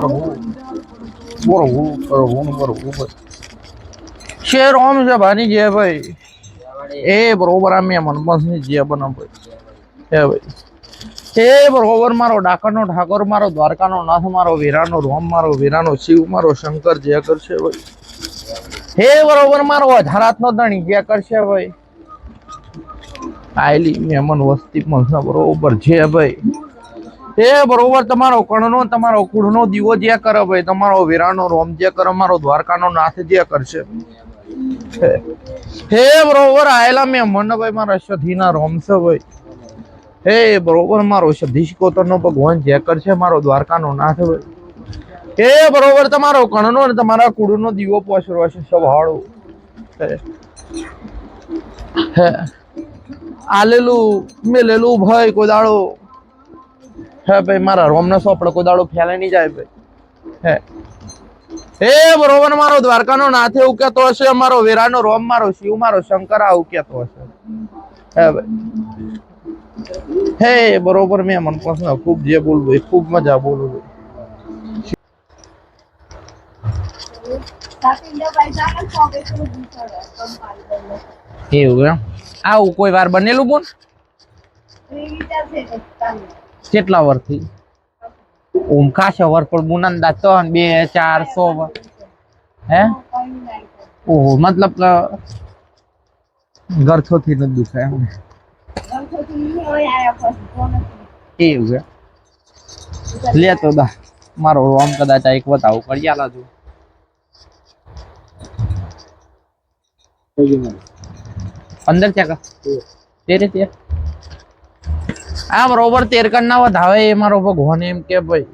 प्रभु प्रभु प्रभु शेर ओम से भानी जे भाई ए बरोबर आम्ही मनपसंद जे बना भाई हे भाई हे बरोबर मारो डाकरनो ठाकोर मारो द्वारकानो नाथ मारो वीरानो रोम मारो वीरानो शिव मारो शंकर जे करशे भाई हे बरोबर मारो हजारातनो धणी जे करशे भाई आयली मेमन वस्ती मनसा बरोबर जे भाई हे बरोबर तमारो कणनो तमारो कुड़नो दीवो जे करे भाई तमारो वीरानो रोम जे करे मारो द्वारकानो नाथ जे करशे हे बरोबर आयला मैं मन भाई मारा सधीना रोम से भाई हे बरोबर मारो सधीश कोतरनो भगवान जे करशे मारो द्वारकानो नाथ भाई हे बरोबर तमारो कणनो ने तमारा कुड़नो दीवो पोसरो छे सवाळो हे आलेलू मेलेलू भाई कोई दाड़ो है भाई मारा रोमना सोपड़ा कोई दाड़ो फैले नहीं जाए भाई है हे बरोबर मारो द्वारकानो नाथ એવું કેતો હશે મારો વીરાનો રોમ મારો શિવ મારો શંકર આવું કેતો હશે હે ભાઈ હે બરોબર મેં મન પસંદ ખૂબ જે બોલવું ખૂબ મજા બોલું એવું એમ આવું કોઈ વાર બનેલું બોન કેટલા વર્ષથી ઓમ ખાસા વાર પણ બુનંદા 3 2 4 100 હે ઓહો मतलब ગરથોથી ન દુખાય એવું છે લેતો દા મારો આમ કદાચ એક બતાવું કડિયાલા જો 15 ટકા તેરે તે આ બરોબર 13 કરના વધાવે એ મારો ભગવાન એમ કે ભાઈ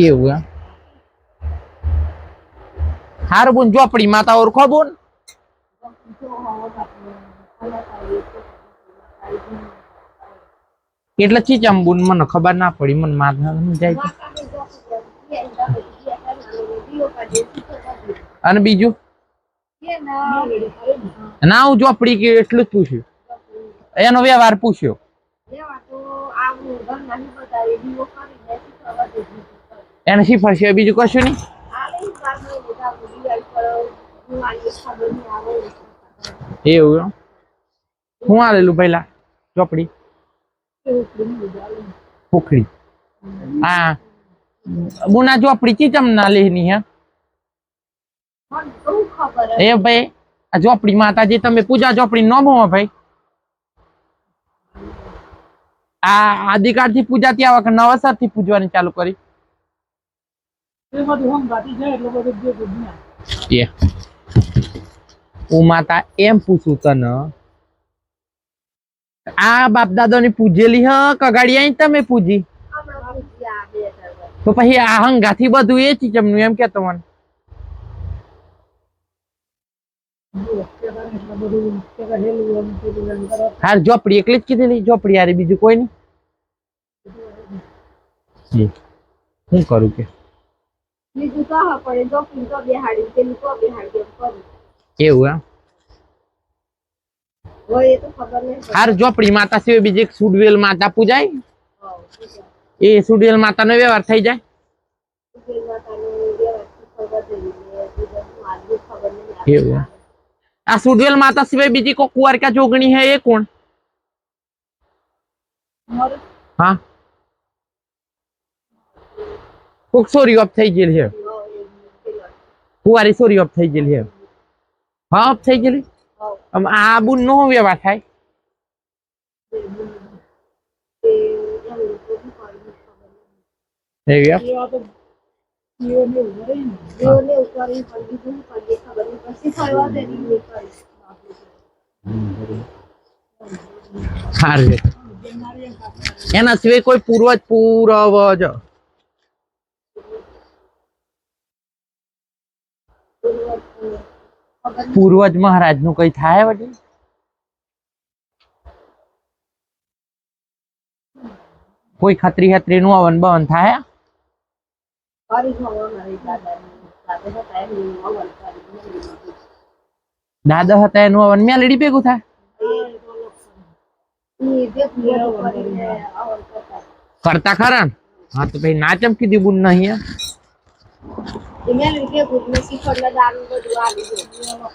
એવું હાર બોન ચોપડી માતા ઓળખો બોન એટલે ચીચમ બોન મને ખબર ના પડી મને માથા જાય અને બીજું ના હું ચોપડી કે એટલું જ પૂછ્યું એનો વ્યવહાર પૂછ્યો એને શીફળ છે બીજું કશું નહીં એવું હું આલેલું પહેલા ચોપડી પોખડી હા बुना ચોપડી ચીચમ ના લેની હે એ ભાઈ આ ચોપડી માતાજી તમે પૂજા ચોપડી નો મો ભાઈ આ આદિકાળ થી પૂજા ત્યાં વખત નવસર થી પૂજવાની ચાલુ કરી હું માતા એમ પૂછું તને આ બાપ દાદા ની પૂજેલી હ કગાડી આઈ તમે પૂજી તો પછી આ હંગાથી બધું એ ચીચમનું એમ કેતો મને હાર ચોપડી એકલી જ કીધેલી ચોપડી યાર બીજું કોઈ નહીં શું કરું કે એવું એમ હાર ચોપડી માતા સિવાય બીજી એક સુડવેલ માતા પૂજાય એ સુડવેલ માતા નો વ્યવહાર થઈ જાય એવું આ સુડવેલ માતા સિવાય બીજી કોઈ કુંવારિકા જોગણી હે એ કોણ હા કોક સોરી ઓફ થઈ ગયેલી છે કુંવારી સોરી ઓફ થઈ ગયેલી છે હા ઓફ થઈ ગયેલી આ બુન નો વ્યવહાર થાય એના સિવાય કોઈ પૂર્વજ પૂર્વજ મહારાજ નું કઈ થાય વડે કોઈ ખત્રી ખત્રી નું હવન બવન થાય દાદા હતા એનું હવન મેલડી ભેગું થાય કરતા ખરા ને? હા તો ભાઈ ના ચમકી દી બુન નહીં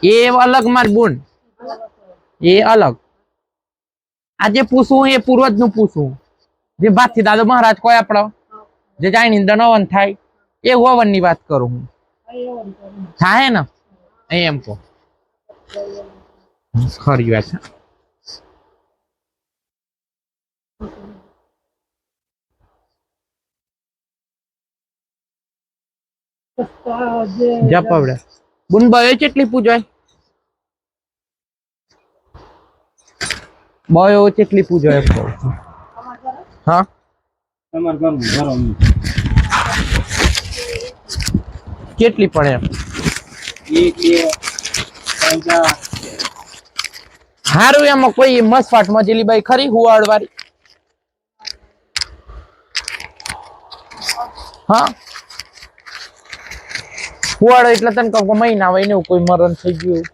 એ અલગ માર બુન એ અલગ આજે પૂછવું એ પૂર્વજ નું પૂછવું જે ભાતથી દાદો મહારાજ કોઈ આપણો જે જાય ની હવન થાય એ હવન ની વાત કરું હું થાય ને એમ કહો ખરી વાત જપવડે બુન બયો કેટલી પૂજાય બયો કેટલી પૂજાય એમ કહું હા કેટલી પડે એમ હારું એમાં કોઈ મસફાટ મજેલી બાઈ ખરી હુવાડ વાળી હા હુવાડ એટલે તને કહું મહિના હોય ને કોઈ મરણ થઈ ગયું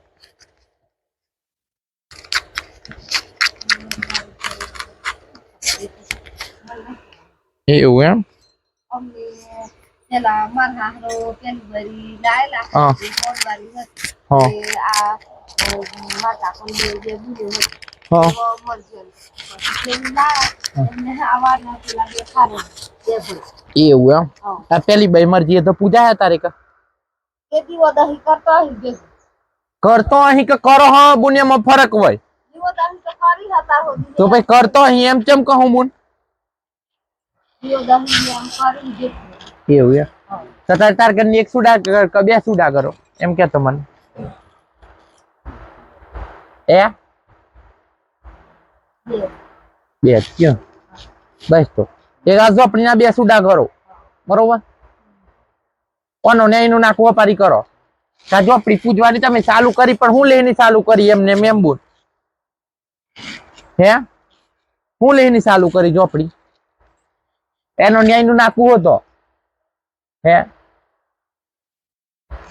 એવું એમ પેલા મારા હારો પેલી બરી લાયલા હા કોણ બારી હા હતી આ માતા કોણ જે બુડે હા હતો મરજલ પેલી લાયા એમને આવાના પેલા દેખાડે દેખો એવું એમ આ પેલી બાઈ મરજી તો પૂજા હે તારે કા કેતી વદાહી કરતા હી જે કરતો અહીં કે કરો હા બુનિયામાં ફરક હોય જીવો દાહી તો કરી હતા હો તો ભાઈ કરતો અહીં એમ કેમ કહું મુન જીવો દાહી એમ કરી જે એવું એમ તો તાર ઘરની એક સુડા કે બે સુડા કરો એમ કે તો મને એ બે ક્યાં બસ તો એક આ ઝોપડીના બે સુડા કરો બરોબર કોનો ને એનું નાખવો પારી કરો કા ઝોપડી પૂજવાની તમે ચાલુ કરી પણ હું લઈને ચાલુ કરી એમને એમ બોલ હે હું લઈને ચાલુ કરી ઝોપડી એનો ન્યાય નું નાખવું હતો હે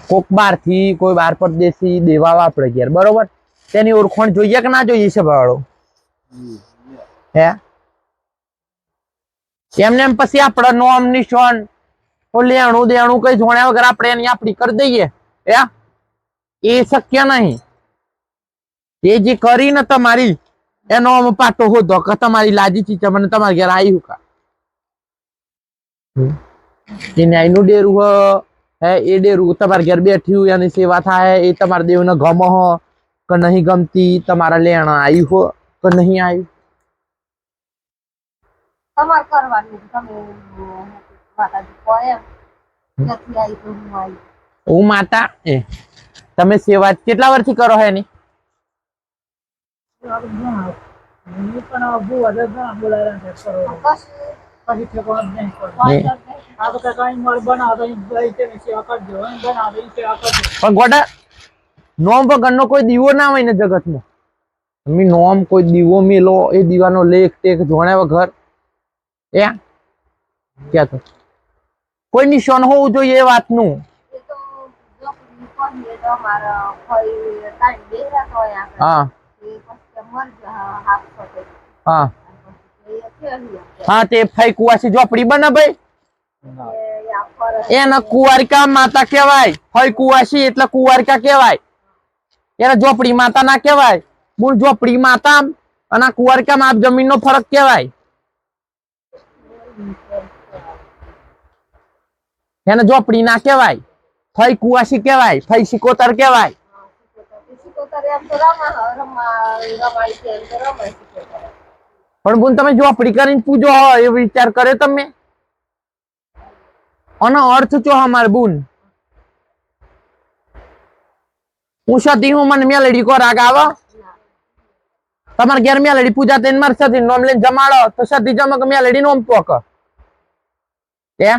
કોક બાર થી કોઈ બાર પરદેશી દેવા વાપરે ઘેર બરોબર તેની ઓળખાણ જોઈએ કે ના જોઈએ છે ભાડો હે એમને એમ પછી આપડે નોમ નિશાન લેણું દેણું કઈ જોણ્યા વગર આપણે એની આપડી કરી દઈએ હે એ શક્ય નહીં એ જે કરી ને તમારી એનો પાટો હોતો કે તમારી લાજી ચીચા મને તમારા ઘેર આવ્યું કા એ ન્યાયનું ડેરું હે એ ડેરું તમારા ઘેર બેઠ્યું એની સેવા થાય એ તમારા દેવને ગમો હો કે નહીં ગમતી તમારા લેણા આવ્યું હો કે નહીં આવ્યું તમાર કરવાનું તમે માતાજી કહો એમ નથી આવી તો હું આવી હું માતા એ તમે સેવા કેટલા વર્ષથી કરો હે એની પણ ગોડા નોમ વગરનો કોઈ દીવો ના હોય ને જગતમાં તમે નોમ કોઈ દીવો મેલો એ દીવાનો લેખ ટેક જોણ્યા વગર એ ક્યાં તો કોઈ નિશાન હોવું જોઈએ એ વાતનું એ તો જો કોની તો મારા ફઈ ટાઈમ બેરા તો અહીંયા હા એ પછી મર હાફ ફટે હા એ ફેરી હા તે ફઈ કુવાસી ઝોપડી બને ભાઈ યા ફર એને કુંવારિકા માતા કહેવાય ફઈ કુવાસી એટલે કુંવારિકા કહેવાય એને ઝોપડી માતા ના કહેવાય મૂળ ઝોપડી માતા અને આ કુંવારિકામાં આપ જમીનનો ફરક કહેવાય એને ઝોપડી ના કહેવાય ફઈ કુવાસી કહેવાય ફઈ સિકોતર કહેવાય પણ બોલ તમે ઝોપડી કરીને પૂજો હોય એ વિચાર કરે તમે આનો અર્થ ચો અમાર બુન હું સતી હું મને મેલડી કો રાગ આવો તમારે ઘેર મેલડી પૂજા તેને માર સતી નોમ લઈને જમાડો તો સતી જમક મેલડી નોમ પોક એ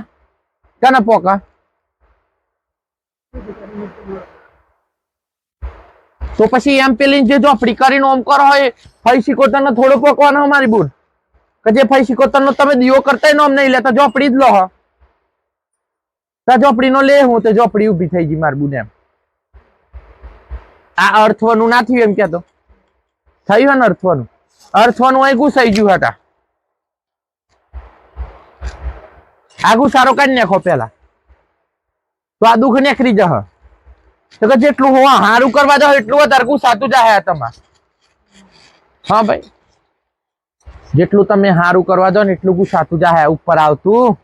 કને પોક તો પછી એમ પેલી જે ઝોપડી કરીને ઓમ કરો હોય ફઈ સિકોતર નો થોડો પોકવાનો અમારી બુન કે જે ફઈ સિકોતર નો તમે દીવો કરતા નોમ નહીં લેતા ઝોપડી જ લો હો ઝોપડી નો લે હું તો ઝોપડી ઉભી થઈ ગઈ મારી બુન એમ આ અર્થવાનું ના થયું એમ કેતો થયું ને અર્થવાનું અહીં ઘૂસાઈ ગયું હતા આ ઘુસારો કાઢી નાખો પેલા તો આ દુઃખ નીકળી જશે તો કે જેટલું હોવા હારું કરવા જાવ એટલું વધારે ગુસાતું જાય તમારે હા ભાઈ જેટલું તમે હારું કરવા જાવ ને એટલું ગુસાતું જાય ઉપર આવતું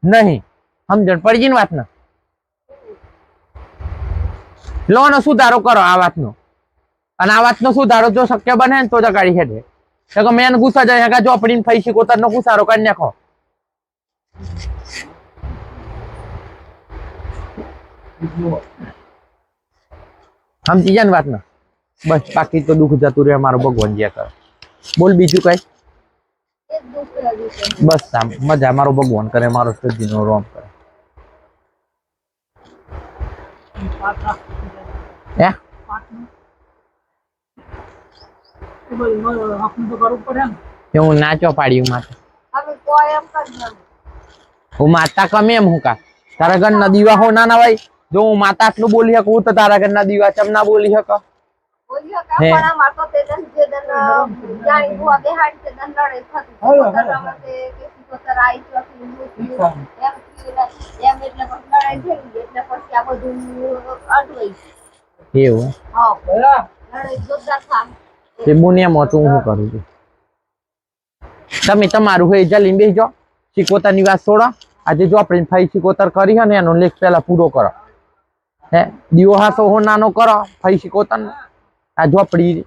નહીં સમજણ પડી ગઈ ને વાત ને લો નો સુધારો કરો આ વાતનો અને આ વાતનો સુધારો જો શક્ય બને ને તો જ ગાડી હેઠે તો મેન ગુસ્સા જાય ચોપડી ફઈ શીખોતર નો ગુસારો કાઢી નાખો સમજી જાય ને વાત ને બસ બાકી તો દુઃખ જતું રહે મારો ભગવાન જે કરે બોલ બીજું કઈ બસ આમ મજા મારો ભગવાન કરે મારો સજી નો રોમ કરે હું નાચો પાડ્યું માતા હું માતા કમે એમ હું કા તારા ઘર ના દીવા હો ના ભાઈ જો હું માતા આટલું બોલી શકું તો તારા ઘર ના દીવા ચમ ના બોલી શક એવું બુનિયામાં હું કરું છું તમે તમારું હોય જલીને બેસી જાઓ શીખોતરની વાત છોડો આજે જો આપણે ફઈ શીખોતર કરી હે ને એનો લેખ પેલા પૂરો કરો હે દીવો હાસો હો નાનો કરો ફઈ શીખોતર આ ઝોપડી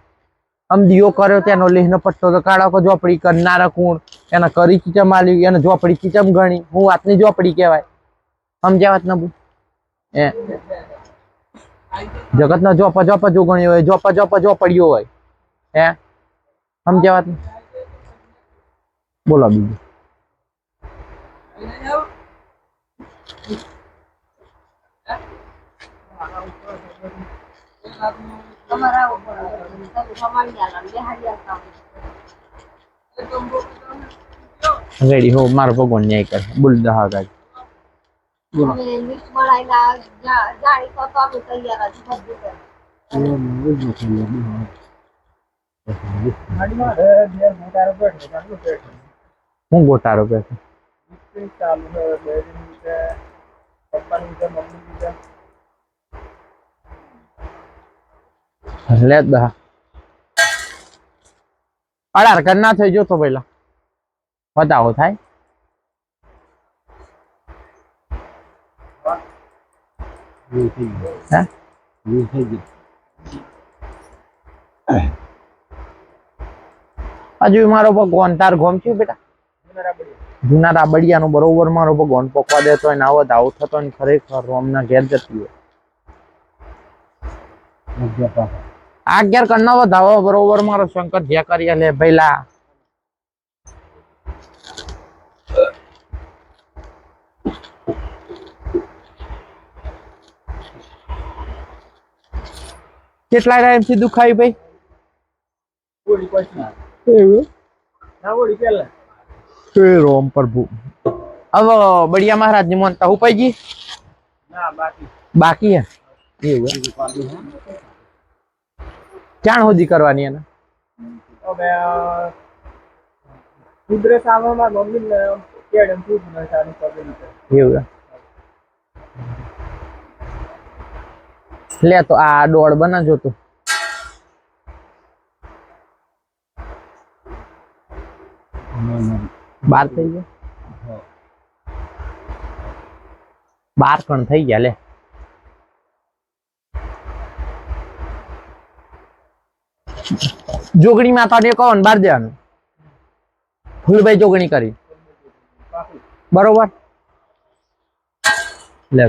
આમ દીવો કર્યો તેનો લેખ નો પટ્ટો તો કાઢો કે ઝોપડી કરનારા કોણ એને કરી ચીચમ આલી એને ઝોપડી ચીચમ ગણી હું વાતની ઝોપડી કહેવાય સમજ્યા વાત ના એ જગત ના જોપા જોપા જોગણી હોય જોપા જોપા ઝોપડીઓ હોય હે સમજ્યા વાત બોલો બીજું રેડી હો મારો ભગવાન ન્યાય કરે બોલ દહા ગાડી હું ગોટારો બેઠો લે દહા અડાર કર ના થઈ જોતો પેલા બતાવો થાય હજુ મારો ભગવાન તાર ગોમ છું બેટા જૂના રાબડિયા નું બરોબર મારો ભગવાન પકવા દેતો હોય આવો આવો થતો ને ખરેખર રોમ ના ઘેર જતી હોય આ ઘેર કરના વધાવો બરોબર મારો શંકર જે કરી લે ભઈલા કેટલા ટાઈમ થી દુખાય ભાઈ રોમ પ્રભુ હવે બડિયા મહારાજ ની માનતા હું પાઈ બાકી હે એવું ક્યાં સુધી કરવાની એને એવું લે તો આ દોડ બનાવજો તું બાર થઈ ગયા બાર કણ થઈ ગયા લે જોગણી માં તને કહો ને બાર દેવાનું ફૂલભાઈ જોગણી કરી બરોબર લે